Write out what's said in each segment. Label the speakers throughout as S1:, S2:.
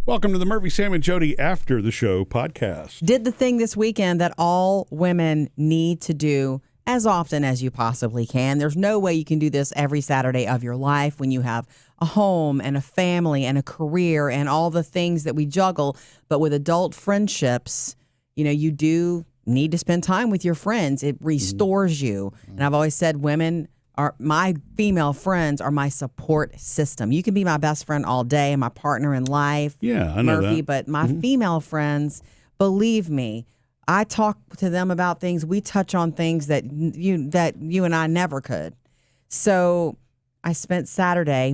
S1: Welcome to the Murphy, Sam, and Jodi After the Show podcast.
S2: Did the thing this weekend that all women need to do as often as you possibly can. There's no way you can do this every Saturday of your life when you have a home and a family and a career and all the things that we juggle. But with adult friendships, you do need to spend time with your friends. It restores you. And I've always said my female friends are my support system. You can be my best friend all day, my partner in life.
S1: Yeah, I know
S2: Murphy,
S1: that.
S2: but my female friends, believe me, I talk to them about things. We touch on things that you and I never could. So I spent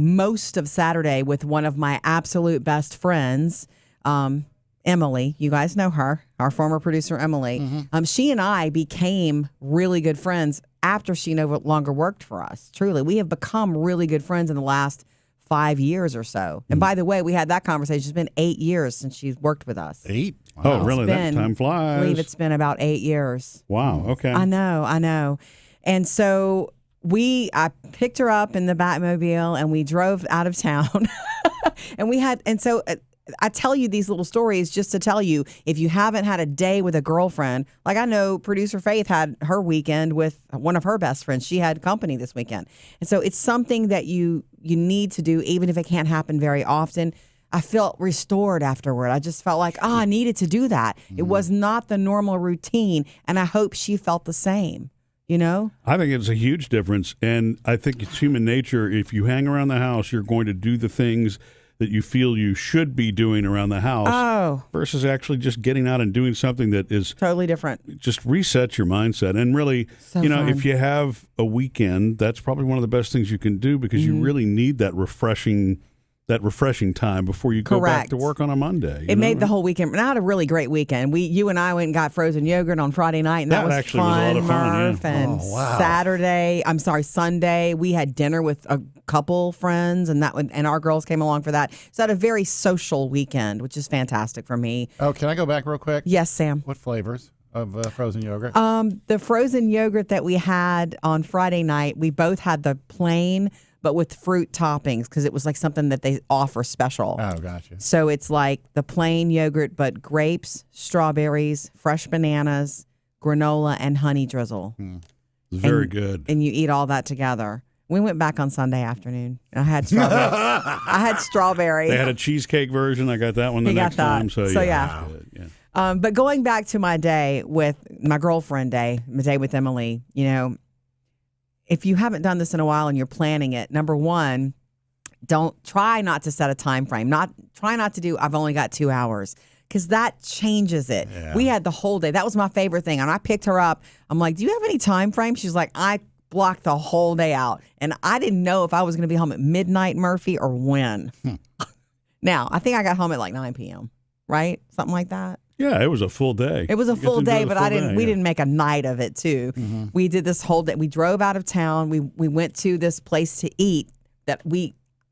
S2: most of Saturday with one of my absolute best friends, Emily. You guys know her, our former producer, Emily. She and I became really good friends after she no longer worked for us. Truly, we have become really good friends in the last 5 years or so. And by the way, we had that conversation. It's been 8 years since she's worked with us.
S3: 8?
S1: Wow. Oh, really? That time flies.
S2: I believe it's been about 8 years.
S1: Wow. Okay.
S2: I know. And so I picked her up in the Batmobile and we drove out of town. I tell you these little stories just to tell you, if you haven't had a day with a girlfriend, like I know producer Faith had her weekend with one of her best friends. She had company this weekend. And so it's something that you need to do, even if it can't happen very often. I felt restored afterward. I just felt like, I needed to do that. It was not the normal routine. And I hope she felt the same.
S1: I think it's a huge difference. And I think it's human nature. If you hang around the house, you're going to do the things that you feel you should be doing around the house versus actually just getting out and doing something that is
S2: totally different.
S1: Just resets your mindset. And really,
S2: fun.
S1: If you have a weekend, that's probably one of the best things you can do because you really need that refreshing time before you go back to work on a Monday.
S2: It made the whole weekend. And I had a really great weekend. You and I went and got frozen yogurt on Friday night, and that was
S1: actually
S2: fun,
S1: was a lot of fun.
S2: Murph. And Sunday, we had dinner with a couple friends, and our girls came along for that. So I had a very social weekend, which is fantastic for me.
S3: Oh, can I go back real quick?
S2: Yes, Sam.
S3: What flavors of frozen yogurt?
S2: The frozen yogurt that we had on Friday night, we both had the plain, but with fruit toppings, because it was like something that they offer special.
S3: Oh, gotcha.
S2: So it's like the plain yogurt, but grapes, strawberries, fresh bananas, granola, and honey drizzle.
S1: Very good.
S2: And you eat all that together. We went back on Sunday afternoon. I had strawberry.
S1: They had a cheesecake version. I got that one the next time. So yeah.
S2: But going back to my day with my girlfriend my day with Emily, if you haven't done this in a while and you're planning it, number one, try not to set a time frame. Try not to do, I've only got 2 hours, because that changes it. Yeah. We had the whole day. That was my favorite thing. And I picked her up. I'm like, do you have any time frame? She's like, I blocked the whole day out. And I didn't know if I was going to be home at midnight, Murphy, or when. Now, I think I got home at like 9 p.m., right? Something like that.
S1: Yeah, it was a full day.
S2: It was a full day, but we didn't make a night of it too. We did this whole day. We drove out of town. We went to this place to eat that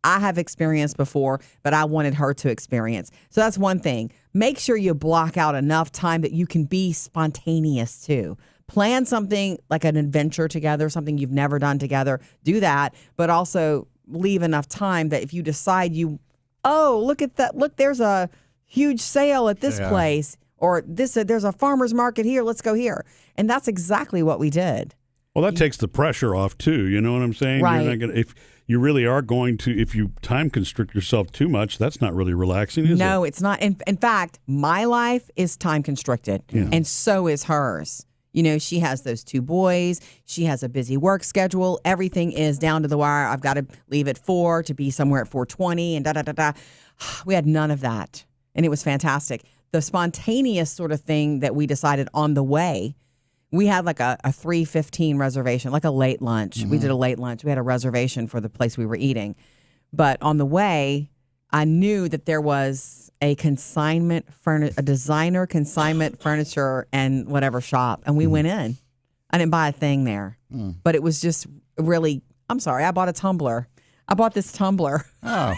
S2: I have experienced before, but I wanted her to experience. So that's one thing. Make sure you block out enough time that you can be spontaneous too. Plan something like an adventure together, something you've never done together. Do that, but also leave enough time that if you decide look at that. Look, there's a huge sale at this place, or there's a farmer's market here. Let's go here. And that's exactly what we did.
S1: Well, that takes the pressure off too. You know what I'm saying?
S2: Right.
S1: You're not gonna, if you really are going to, if you time constrict yourself too much, that's not really relaxing, is it?
S2: No, it's not. In fact, my life is time constricted, and so is hers. She has those 2 boys. She has a busy work schedule. Everything is down to the wire. I've got to leave at 4 to be somewhere at 4:20 and da-da-da-da. We had none of that. And it was fantastic. The spontaneous sort of thing that we decided on the way, we had like a 3:15 reservation, like a late lunch. We did a late lunch. We had a reservation for the place we were eating. But on the way, I knew that there was a designer consignment furniture and whatever shop. And we went in. I didn't buy a thing there. But it was just really, I'm sorry, I bought a tumbler. I bought this tumbler.
S3: Oh.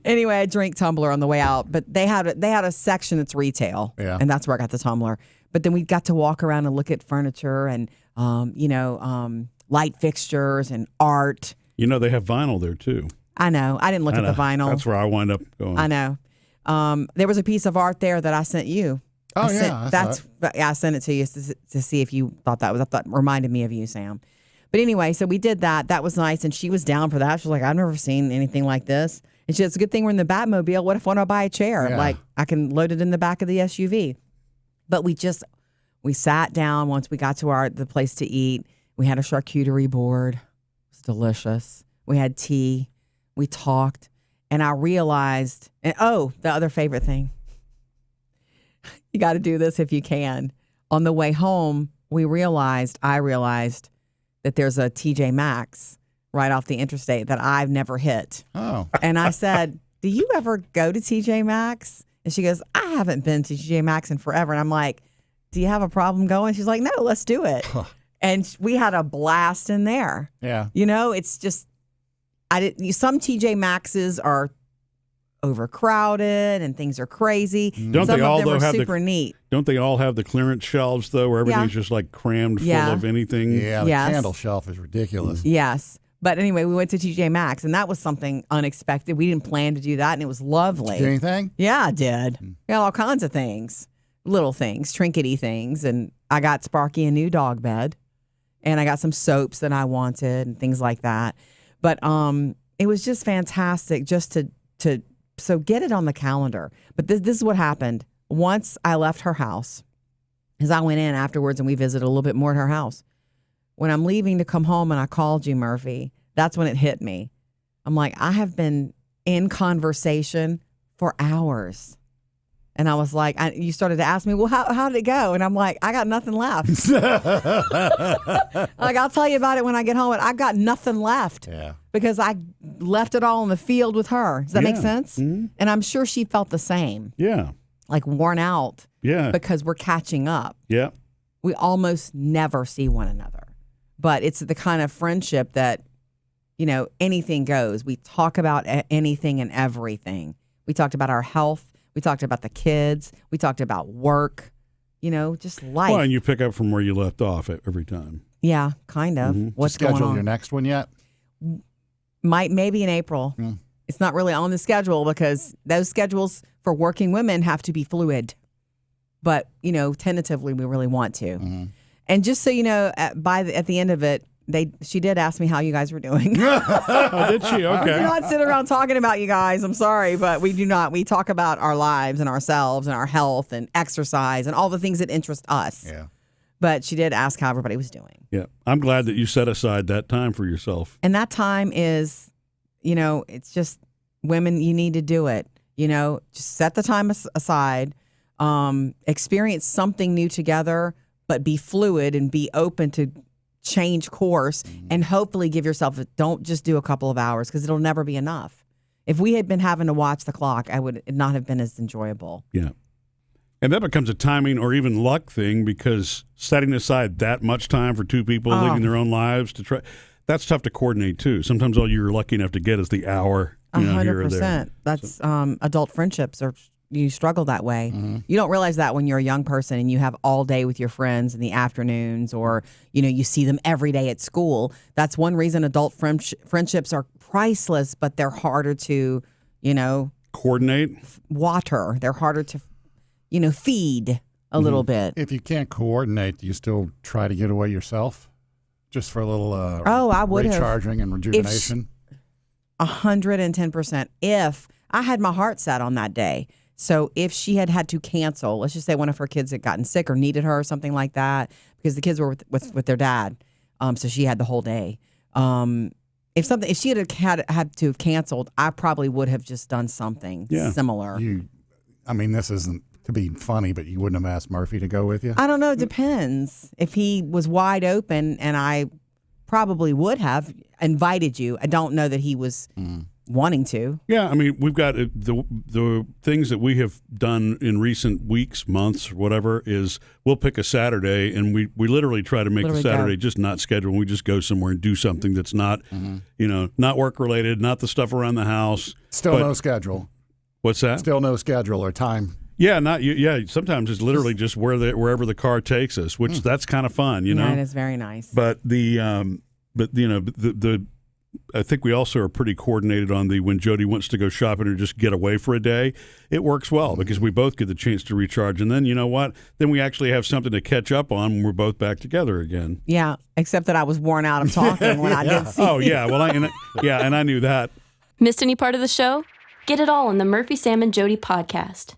S2: Anyway, I drank tumbler on the way out, but they had a section that's retail, and that's where I got the tumbler. But then we got to walk around and look at furniture and light fixtures and art.
S1: They have vinyl there too.
S2: I know. I didn't look at the vinyl.
S1: That's where I wind up going.
S2: I know. There was a piece of art there that I sent you.
S3: Oh,
S2: I sent it to you to see if you thought that reminded me of you, Sam. But anyway, so we did that. That was nice, and she was down for that. She was like, I've never seen anything like this. And she said, it's a good thing we're in the Batmobile. What if I want to buy a chair?
S3: Yeah.
S2: Like, I can load it in the back of the SUV. But we sat down once we got to the place to eat. We had a charcuterie board. It was delicious. We had tea. We talked. And I realized, the other favorite thing. You got to do this if you can. On the way home, I realized that there's a TJ Maxx right off the interstate that I've never hit.
S3: Oh.
S2: And I said, do you ever go to TJ Maxx? And she goes, I haven't been to TJ Maxx in forever. And I'm like, do you have a problem going? She's like, no, let's do it. And we had a blast in there.
S3: Yeah.
S2: It's just, some TJ Maxxes are overcrowded and things are crazy.
S1: Don't
S2: Some
S1: they all
S2: of them
S1: though
S2: are
S1: have
S2: super neat.
S1: Don't they all have the clearance shelves though, where everything's just like crammed full of anything?
S3: Yeah, the candle shelf is ridiculous.
S2: Yes. But anyway, we went to TJ Maxx, and that was something unexpected. We didn't plan to do that, and it was lovely.
S3: Did anything?
S2: Yeah, I did. We had all kinds of things, little things, trinkety things, and I got Sparky a new dog bed, and I got some soaps that I wanted and things like that. But it was just fantastic just to get it on the calendar. But this is what happened. Once I left her house, as I went in afterwards and we visited a little bit more at her house. When I'm leaving to come home and I called you, Murphy, that's when it hit me. I'm like, I have been in conversation for hours. And I was like, you started to ask me, well, how did it go? And I'm like, I got nothing left. Like, I'll tell you about it when I get home. And I got nothing left.
S3: Yeah.
S2: Because I left it all in the field with her. Does that make sense?
S1: Mm-hmm.
S2: And I'm sure she felt the same.
S1: Yeah.
S2: Like worn out.
S1: Yeah.
S2: Because we're catching up.
S1: Yeah.
S2: We almost never see one another. But it's the kind of friendship that, anything goes. We talk about anything and everything. We talked about our health. We talked about the kids. We talked about work, just life.
S1: Well, and you pick up from where you left off every time.
S2: Yeah, kind of.
S1: Mm-hmm.
S2: What's going on?
S3: Schedule your next one yet?
S2: Maybe in April.
S3: Mm.
S2: It's not really on the schedule because those schedules for working women have to be fluid. But, tentatively, we really want to.
S3: Mm-hmm.
S2: And just so you know, at the end of it, she did ask me how you guys were doing.
S1: Oh, did she? Okay.
S2: We do not sit around talking about you guys. I'm sorry, but we do not. We talk about our lives and ourselves and our health and exercise and all the things that interest us.
S3: Yeah.
S2: But she did ask how everybody was doing.
S1: Yeah. I'm glad that you set aside that time for yourself.
S2: And that time is, it's just women, you need to do it. Just set the time aside, experience something new together, but be fluid and be open to change course and hopefully give yourself, don't just do a couple of hours because it'll never be enough. If we had been having to watch the clock, it would not have been as enjoyable.
S1: Yeah. And that becomes a timing or even luck thing because setting aside that much time for two people living their own lives to try, that's tough to coordinate too. Sometimes all you're lucky enough to get is the hour.
S2: 100%. That's adult friendships are. You struggle that way. Mm-hmm. You don't realize that when you're a young person and you have all day with your friends in the afternoons or, you see them every day at school. That's one reason adult friendships are priceless, but they're harder to,
S1: coordinate.
S2: Water. They're harder to, feed a little bit.
S3: If you can't coordinate, do you still try to get away yourself? Just for a little
S2: I would
S3: recharging and rejuvenation?
S2: 110%. If I had my heart set on that day. So if she had to cancel, let's just say one of her kids had gotten sick or needed her or something like that, because the kids were with their dad, so she had the whole day. If she had to have canceled, I probably would have just done something similar.
S3: This isn't to be funny, but you wouldn't have asked Murphy to go with you?
S2: I don't know. It depends. If he was wide open, and I probably would have invited you. I don't know that he was wanting to.
S1: Yeah, we've got the things that we have done in recent weeks, months, whatever, is we'll pick a Saturday and we literally try to make the Saturday just not scheduled. We just go somewhere and do something that's not, not work related, not the stuff around the house.
S3: Still no schedule.
S1: What's that?
S3: Still no schedule or time.
S1: Yeah, sometimes it's literally just wherever the car takes us, which that's kind of fun,
S2: Yeah, it is very nice.
S1: But the I think we also are pretty coordinated on when Jodi wants to go shopping or just get away for a day. It works well because we both get the chance to recharge. And then, you know what? Then we actually have something to catch up on when we're both back together again.
S2: Yeah, except that I was worn out of talking when I did see
S1: Oh, yeah. Well, and I knew that.
S4: Missed any part of the show? Get it all on the Murphy, Sam, and Jodi podcast.